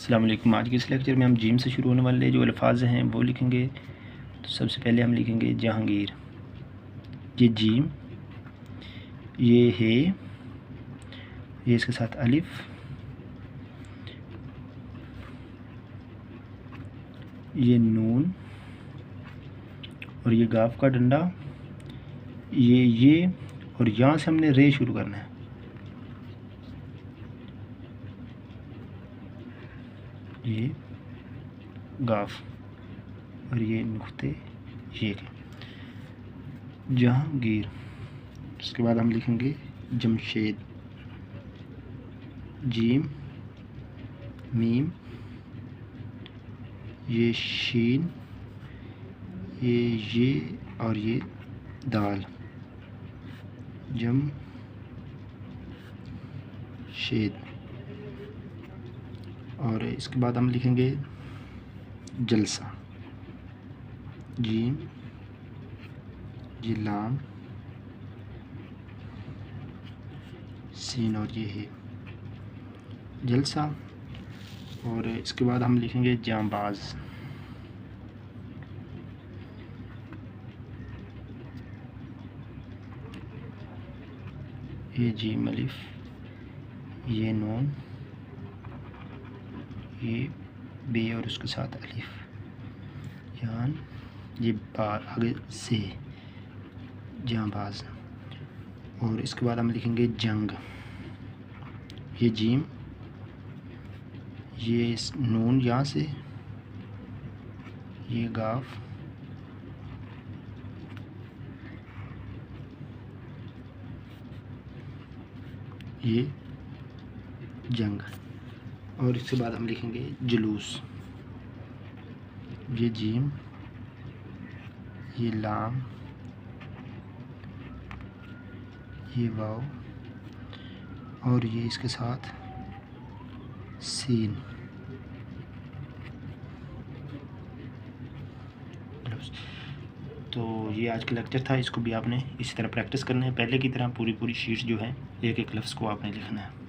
अस्सलाम वालेकुम। आज के इस लेक्चर में हम जीम से शुरू होने वाले जो अल्फाज हैं वो लिखेंगे। तो सबसे पहले हम लिखेंगे जहांगीर। ये जीम, ये है, ये इसके साथ अलिफ, ये नून और ये गाफ का डंडा, ये और यहाँ से हमने रे शुरू करना है। ये गाफ और ये नुक्ते, ये जहांगीर। उसके बाद हम लिखेंगे जमशेद। जीम, मीम, ये शीन, ये और ये दाल, जमशेद। और इसके बाद हम लिखेंगे जलसा। जीम, ये लाम, सीन और ये है जलसा। और इसके बाद हम लिखेंगे जांबाज। ये जीम अलिफ, ये नून, ये बे और उसके साथ अलिफ, यान, ये बा आगे से जांबाज। और इसके बाद हम लिखेंगे जंग। ये जीम, ये नून यहाँ से, ये गाफ, ये जंग। और इसके बाद हम लिखेंगे जुलूस। ये जीम, ये लाम, ये वाव और ये इसके साथ सीन। तो ये आज का लेक्चर था। इसको भी आपने इसी तरह प्रैक्टिस करना है। पहले की तरह पूरी शीट्स जो है एक एक लफ्ज़ को आपने लिखना है।